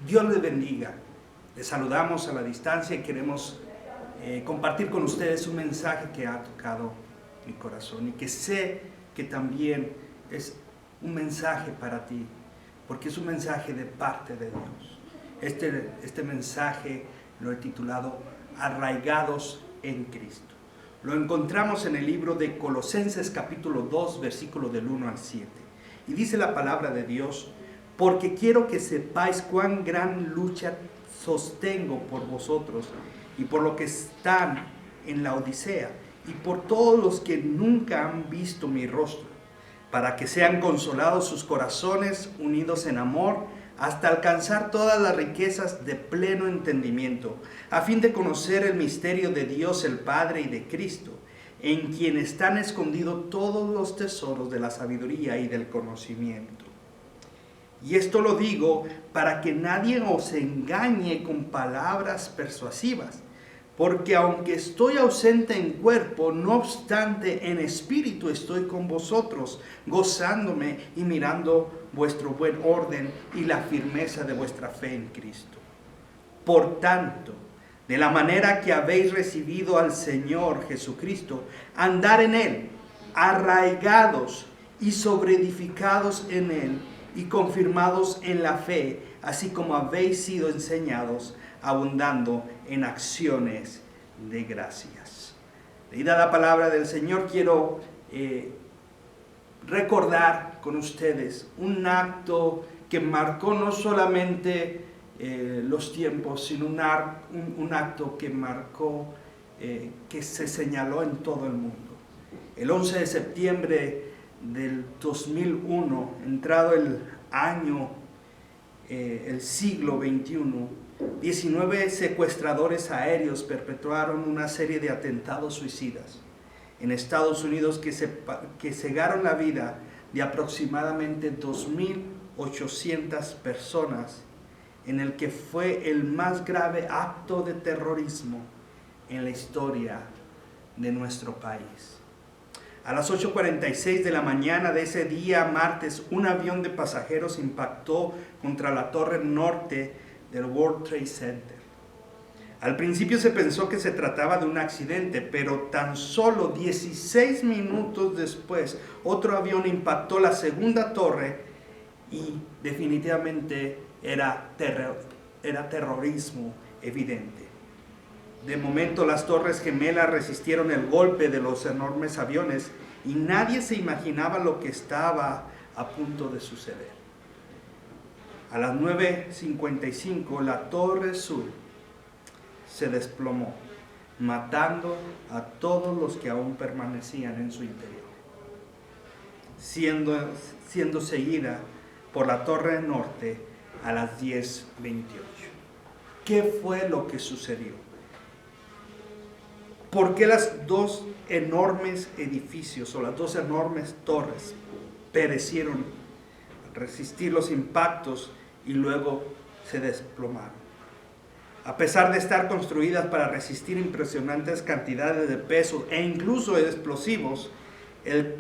Dios les bendiga. Les saludamos a la distancia y queremos compartir con ustedes un mensaje que ha tocado mi corazón y que sé que también es un mensaje para ti, porque es un mensaje de parte de Dios. Este mensaje lo he titulado Arraigados en Cristo. Lo encontramos en el libro de Colosenses capítulo 2, versículo del 1 al 7. Y dice la palabra de Dios: porque quiero que sepáis cuán gran lucha sostengo por vosotros y por los que están en la Odisea y por todos los que nunca han visto mi rostro, para que sean consolados sus corazones unidos en amor, hasta alcanzar todas las riquezas de pleno entendimiento, a fin de conocer el misterio de Dios el Padre y de Cristo, en quien están escondidos todos los tesoros de la sabiduría y del conocimiento. Y esto lo digo para que nadie os engañe con palabras persuasivas, porque aunque estoy ausente en cuerpo, no obstante en espíritu estoy con vosotros, gozándome y mirando vuestro buen orden y la firmeza de vuestra fe en Cristo. Por tanto, de la manera que habéis recibido al Señor Jesucristo, andar en Él, arraigados y sobreedificados en Él, y confirmados en la fe, así como habéis sido enseñados, abundando en acciones de gracias. Leída la palabra del Señor, quiero recordar con ustedes un acto que marcó no solamente los tiempos, sino un acto que marcó, que se señaló en todo el mundo. El 11 de septiembre del 2001, entrado el año, el siglo XXI, 19 secuestradores aéreos perpetraron una serie de atentados suicidas en Estados Unidos que cegaron la vida de aproximadamente 2.800 personas, en el que fue el más grave acto de terrorismo en la historia de nuestro país. A las 8:46 de la mañana de ese día, martes, un avión de pasajeros impactó contra la torre norte del World Trade Center. Al principio se pensó que se trataba de un accidente, pero tan solo 16 minutos después, otro avión impactó la segunda torre y definitivamente era terrorismo evidente. De momento las torres gemelas resistieron el golpe de los enormes aviones y nadie se imaginaba lo que estaba a punto de suceder. A las 9:55 la torre sur se desplomó, matando a todos los que aún permanecían en su interior, siendo seguida por la torre norte a las 10:28. ¿Qué fue lo que sucedió? ¿Por qué las dos enormes edificios o las dos enormes torres perecieron al resistir los impactos y luego se desplomaron? A pesar de estar construidas para resistir impresionantes cantidades de peso e incluso de explosivos, el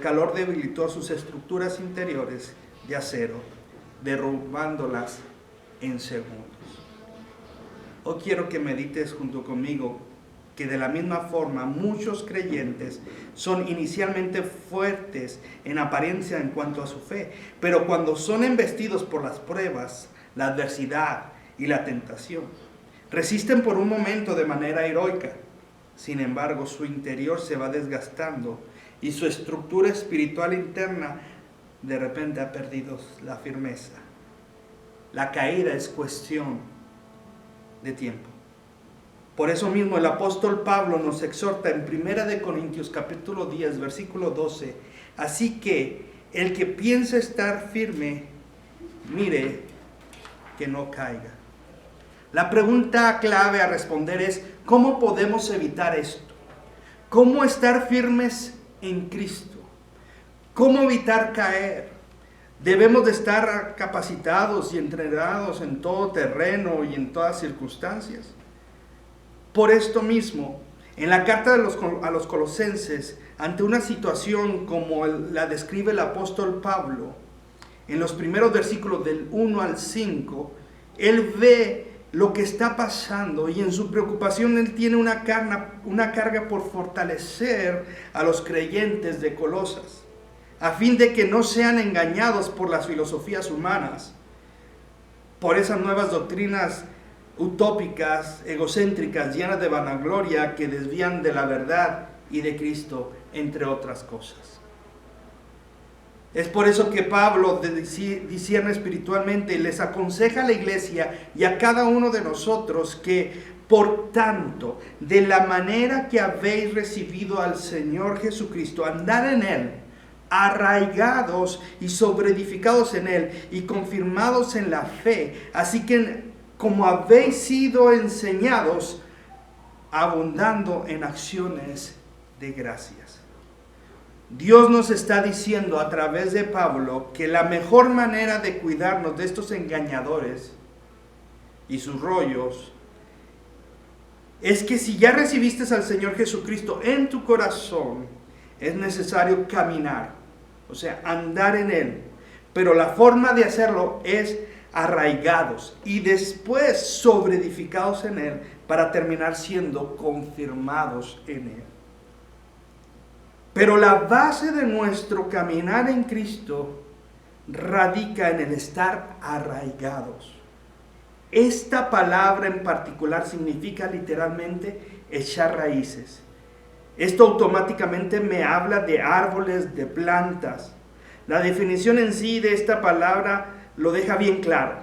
calor debilitó sus estructuras interiores de acero, derrumbándolas en segundos. Hoy quiero que medites junto conmigo que de la misma forma muchos creyentes son inicialmente fuertes en apariencia en cuanto a su fe, pero cuando son embestidos por las pruebas, la adversidad y la tentación, resisten por un momento de manera heroica. Sin embargo, su interior se va desgastando y su estructura espiritual interna de repente ha perdido la firmeza. La caída es cuestión de tiempo. Por eso mismo el apóstol Pablo nos exhorta en 1 Corintios capítulo 10, versículo 12. Así que el que piensa estar firme, mire que no caiga. La pregunta clave a responder es: ¿cómo podemos evitar esto? ¿Cómo estar firmes en Cristo? ¿Cómo evitar caer? Debemos de estar capacitados y entrenados en todo terreno y en todas circunstancias. Por esto mismo, en la carta a los Colosenses, ante una situación como la describe el apóstol Pablo, en los primeros versículos del 1 al 5, Él ve lo que está pasando y en su preocupación Él tiene una carga por fortalecer a los creyentes de Colosas, a fin de que no sean engañados por las filosofías humanas, por esas nuevas doctrinas utópicas, egocéntricas, llenas de vanagloria que desvían de la verdad y de Cristo, entre otras cosas. Es por eso que Pablo discierne espiritualmente y les aconseja a la iglesia y a cada uno de nosotros que, por tanto, de la manera que habéis recibido al Señor Jesucristo, andad en Él, arraigados y sobreedificados en Él y confirmados en la fe, así que como habéis sido enseñados, abundando en acciones de gracias. Dios nos está diciendo a través de Pablo que la mejor manera de cuidarnos de estos engañadores y sus rollos es que si ya recibiste al Señor Jesucristo en tu corazón, es necesario caminar, o sea, andar en Él. Pero la forma de hacerlo es arraigados y después sobreedificados en Él para terminar siendo confirmados en Él. Pero la base de nuestro caminar en Cristo radica en el estar arraigados. Esta palabra en particular significa literalmente echar raíces. Esto automáticamente me habla de árboles, de plantas. La definición en sí de esta palabra lo deja bien claro,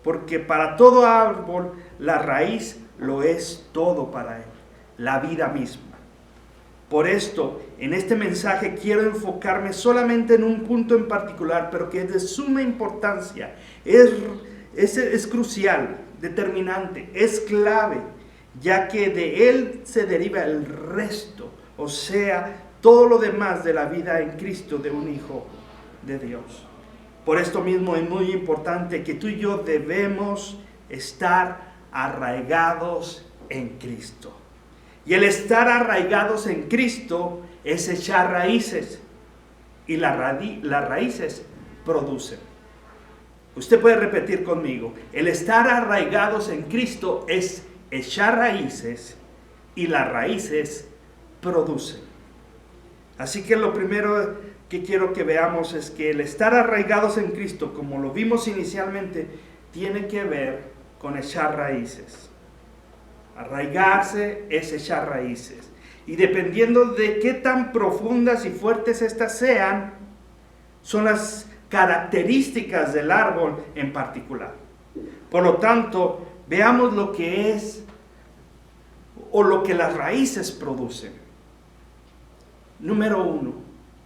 porque para todo árbol la raíz lo es todo para él, la vida misma. Por esto, en este mensaje quiero enfocarme solamente en un punto en particular, pero que es de suma importancia, es crucial, determinante, es clave, ya que de él se deriva el resto, o sea, todo lo demás de la vida en Cristo de un hijo de Dios. Por esto mismo es muy importante que tú y yo debemos estar arraigados en Cristo. Y el estar arraigados en Cristo es echar raíces. Y las raíces producen. Usted puede repetir conmigo. El estar arraigados en Cristo es echar raíces. Y las raíces producen. Así que lo primero que quiero que veamos es que el estar arraigados en Cristo, como lo vimos inicialmente, tiene que ver con echar raíces. Arraigarse es echar raíces. Y dependiendo de qué tan profundas y fuertes estas sean, son las características del árbol en particular. Por lo tanto, veamos lo que es o lo que las raíces producen. Número 1,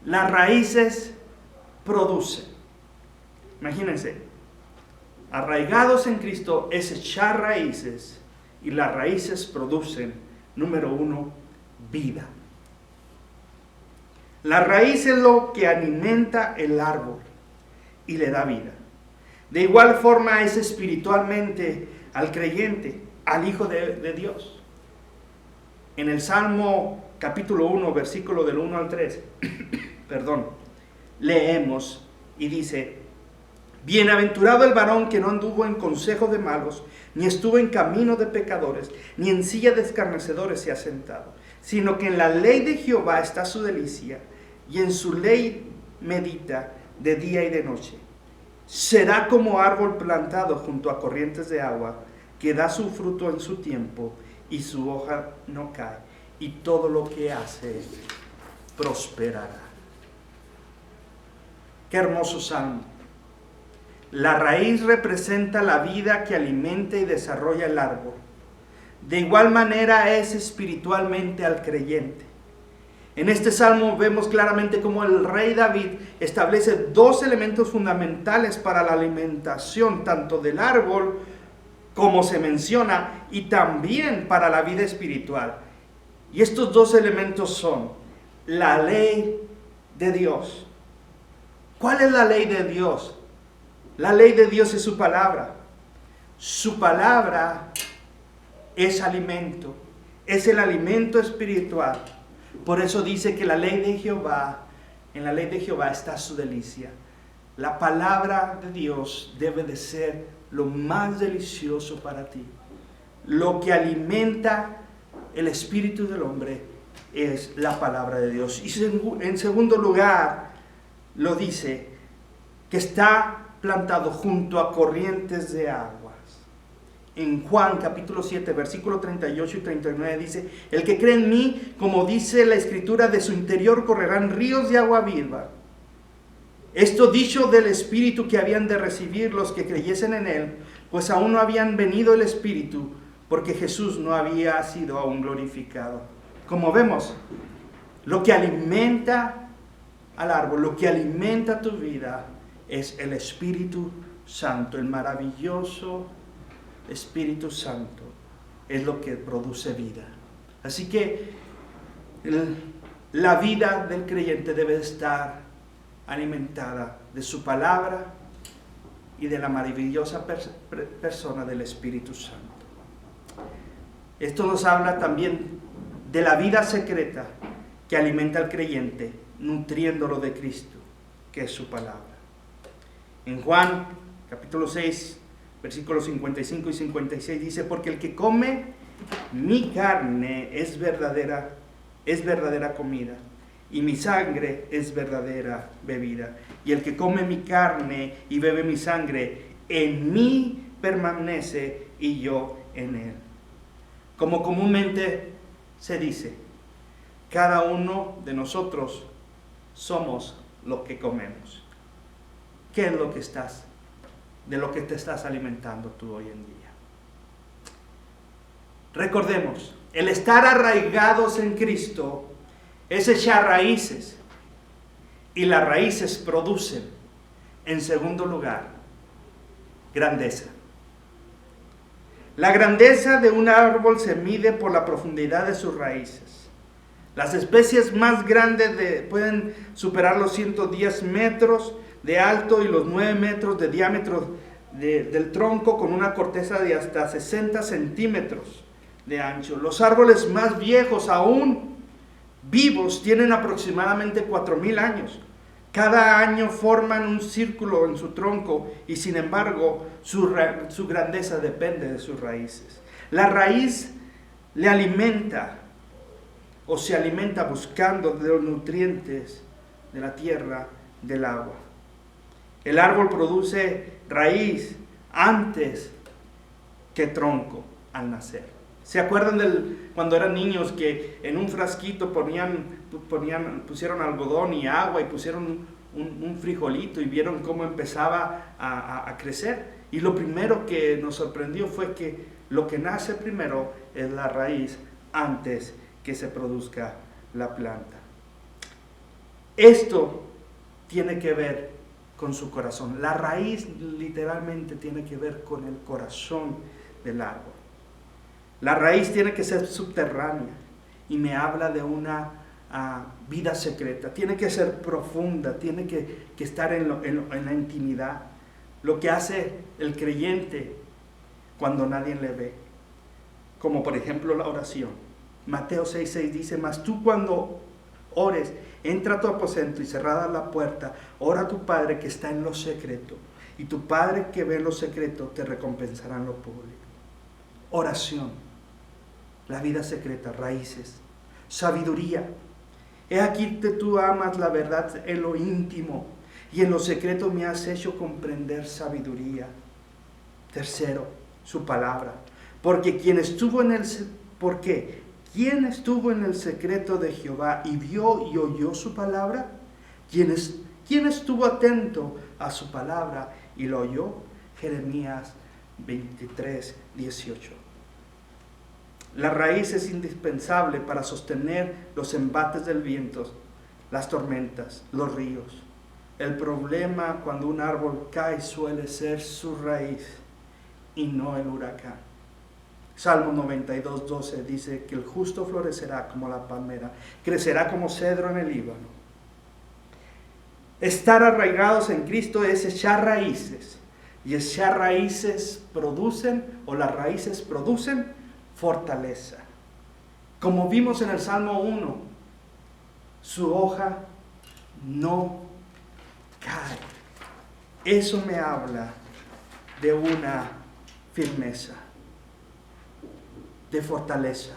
las raíces producen. Imagínense, arraigados en Cristo es echar raíces. Y las raíces producen, número 1, vida. La raíz es lo que alimenta el árbol y le da vida. De igual forma es espiritualmente al creyente, al Hijo de Dios. En el Salmo capítulo 1, versículo del 1 al 3, leemos y dice: bienaventurado el varón que no anduvo en consejo de malos, ni estuvo en camino de pecadores, ni en silla de escarnecedores se ha sentado, sino que en la ley de Jehová está su delicia, y en su ley medita de día y de noche. Será como árbol plantado junto a corrientes de agua, que da su fruto en su tiempo, y su hoja no cae, y todo lo que hace prosperará. Qué hermoso salmo. La raíz representa la vida que alimenta y desarrolla el árbol. De igual manera es espiritualmente al creyente. En este salmo vemos claramente cómo el rey David establece dos elementos fundamentales para la alimentación, tanto del árbol como se menciona, y también para la vida espiritual. Y estos dos elementos son la ley de Dios. ¿Cuál es la ley de Dios? La ley de Dios es su palabra. Su palabra es alimento, es el alimento espiritual. Por eso dice que la ley de Jehová, en la ley de Jehová está su delicia. La palabra de Dios debe de ser lo más delicioso para ti. Lo que alimenta el espíritu del hombre es la palabra de Dios. Y en segundo lugar, lo dice, que está plantado junto a corrientes de aguas. En Juan capítulo 7, versículo 38 y 39 dice, el que cree en mí, como dice la escritura, de su interior correrán ríos de agua viva. Esto dicho del Espíritu que habían de recibir los que creyesen en él, pues aún no habían venido el Espíritu, porque Jesús no había sido aún glorificado. Como vemos, lo que alimenta al árbol, lo que alimenta tu vida, es el Espíritu Santo, el maravilloso Espíritu Santo, es lo que produce vida. Así que la vida del creyente debe estar alimentada de su palabra y de la maravillosa persona del Espíritu Santo. Esto nos habla también de la vida secreta que alimenta al creyente, nutriéndolo de Cristo, que es su palabra. En Juan capítulo 6, versículos 55 y 56 dice, porque el que come mi carne es verdadera comida, y mi sangre es verdadera bebida. Y el que come mi carne y bebe mi sangre, en mí permanece y yo en él. Como comúnmente se dice, cada uno de nosotros somos lo que comemos. ¿Qué es lo que de lo que te estás alimentando tú hoy en día? Recordemos, el estar arraigados en Cristo es echar raíces, y las raíces producen, en segundo lugar, grandeza. La grandeza de un árbol se mide por la profundidad de sus raíces. Las especies más grandes pueden superar los 110 metros de alto y los 9 metros de diámetro del tronco, con una corteza de hasta 60 centímetros de ancho. Los árboles más viejos aún vivos tienen aproximadamente 4,000 años. Cada año forman un círculo en su tronco y sin embargo su grandeza depende de sus raíces. La raíz le alimenta o se alimenta buscando de los nutrientes de la tierra, del agua. El árbol produce raíz antes que tronco al nacer. ¿Se acuerdan cuando eran niños que en un frasquito pusieron algodón y agua y pusieron un frijolito y vieron cómo empezaba a crecer? Y lo primero que nos sorprendió fue que lo que nace primero es la raíz antes que se produzca la planta. Esto tiene que ver con su corazón. La raíz literalmente tiene que ver con el corazón del árbol. La raíz tiene que ser subterránea y me habla de una vida secreta. Tiene que ser profunda, tiene que estar en la intimidad. Lo que hace el creyente cuando nadie le ve. Como por ejemplo la oración. Mateo 6:6 dice, mas tú cuando ores, entra a tu aposento y cerrada la puerta, ora a tu Padre que está en lo secreto. Y tu Padre que ve en lo secreto te recompensará en lo público. Oración. La vida secreta, raíces, sabiduría. He aquí que tú amas la verdad en lo íntimo y en lo secreto me has hecho comprender sabiduría. Tercero, su palabra. ¿Quién estuvo en el secreto de Jehová y vio y oyó su palabra? ¿Quién estuvo atento a su palabra y lo oyó? Jeremías 23:18. La raíz es indispensable para sostener los embates del viento, las tormentas, los ríos. El problema cuando un árbol cae suele ser su raíz y no el huracán. Salmo 92:12 dice que el justo florecerá como la palmera, crecerá como cedro en el Líbano. Estar arraigados en Cristo es echar raíces, y echar raíces las raíces producen fortaleza. Como vimos en el Salmo 1, su hoja no cae. eso me habla de una firmeza, de fortaleza.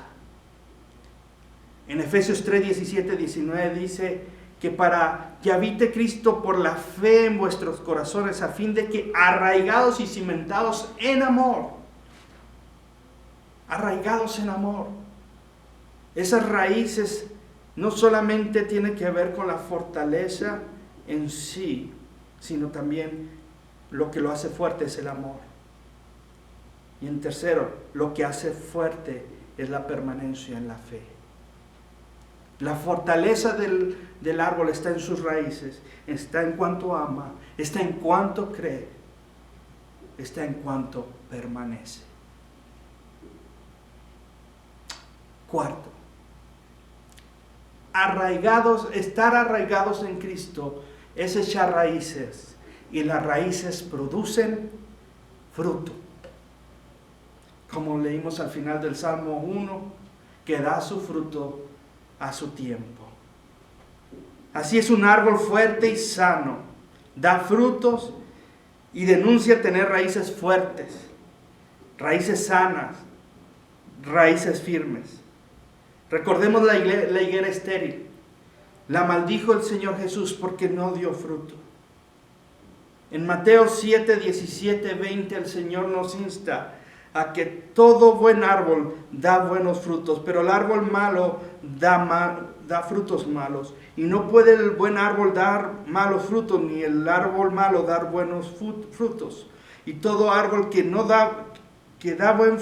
En Efesios 3, 17, 19 dice que para que habite Cristo por la fe en vuestros corazones, a fin de que arraigados y cimentados en amor, esas raíces no solamente tienen que ver con la fortaleza en sí, sino también lo que lo hace fuerte es el amor. Y en tercero, lo que hace fuerte es la permanencia en la fe. La fortaleza del árbol está en sus raíces, está en cuanto ama, está en cuanto cree, está en cuanto permanece. Cuarto, estar arraigados en Cristo es echar raíces, y las raíces producen fruto. Como leímos al final del Salmo 1, que da su fruto a su tiempo. Así es un árbol fuerte y sano, da frutos y denuncia tener raíces fuertes, raíces sanas, raíces firmes. Recordemos la higuera estéril. La maldijo el Señor Jesús porque no dio fruto. En Mateo 7, 17, 20 el Señor nos insta a que todo buen árbol da buenos frutos, pero el árbol malo da frutos malos. Y no puede el buen árbol dar malos frutos, ni el árbol malo dar buenos frutos. Y todo árbol que no da buen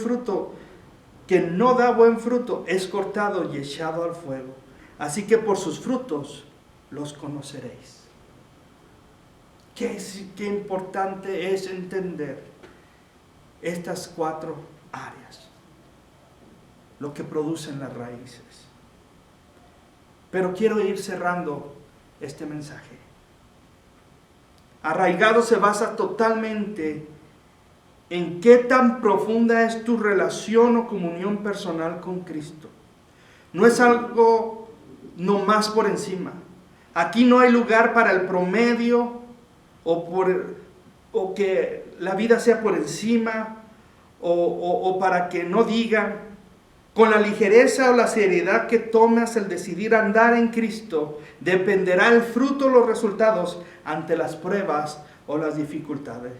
fruto es cortado y echado al fuego. Así que por sus frutos los conoceréis. Qué importante es entender estas 4 áreas, lo que producen las raíces. Pero quiero ir cerrando este mensaje. Arraigado se basa totalmente en qué tan profunda es tu relación o comunión personal con Cristo. No es algo nomás por encima. Aquí no hay lugar para el promedio o que la vida sea por encima o para que no digan. Con la ligereza o la seriedad que tomas el decidir andar en Cristo, dependerá el fruto o los resultados ante las pruebas o las dificultades.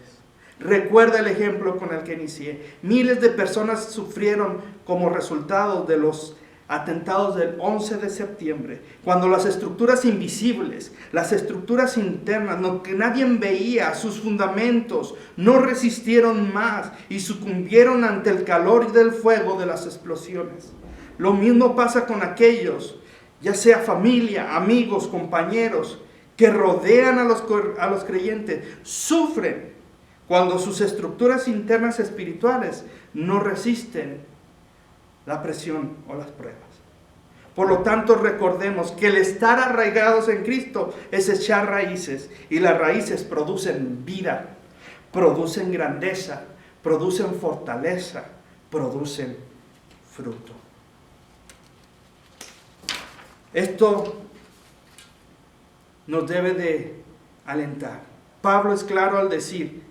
Recuerda el ejemplo con el que inicié. Miles de personas sufrieron como resultado de los atentados del 11 de septiembre, cuando las estructuras invisibles, las estructuras internas, lo que nadie veía, sus fundamentos, no resistieron más y sucumbieron ante el calor del fuego de las explosiones. Lo mismo pasa con aquellos, ya sea familia, amigos, compañeros, que rodean a los creyentes, sufren cuando sus estructuras internas espirituales no resisten la presión o las pruebas. Por lo tanto, recordemos que el estar arraigados en Cristo es echar raíces, y las raíces producen vida, producen grandeza, producen fortaleza, producen fruto. Esto nos debe de alentar. Pablo es claro al decir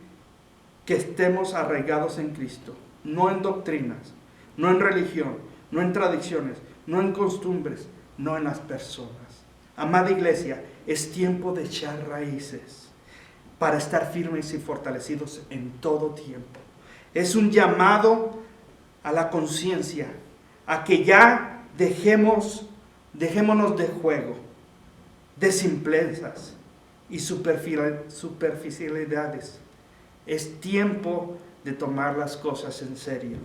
que estemos arraigados en Cristo, no en doctrinas, no en religión, no en tradiciones, no en costumbres, no en las personas. Amada iglesia, es tiempo de echar raíces para estar firmes y fortalecidos en todo tiempo. Es un llamado a la conciencia, a que ya dejémonos de juego, de simplezas y superficialidades. Es tiempo de tomar las cosas en serio.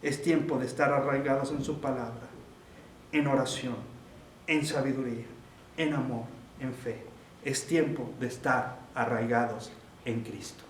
Es tiempo de estar arraigados en su palabra, en oración, en sabiduría, en amor, en fe. Es tiempo de estar arraigados en Cristo.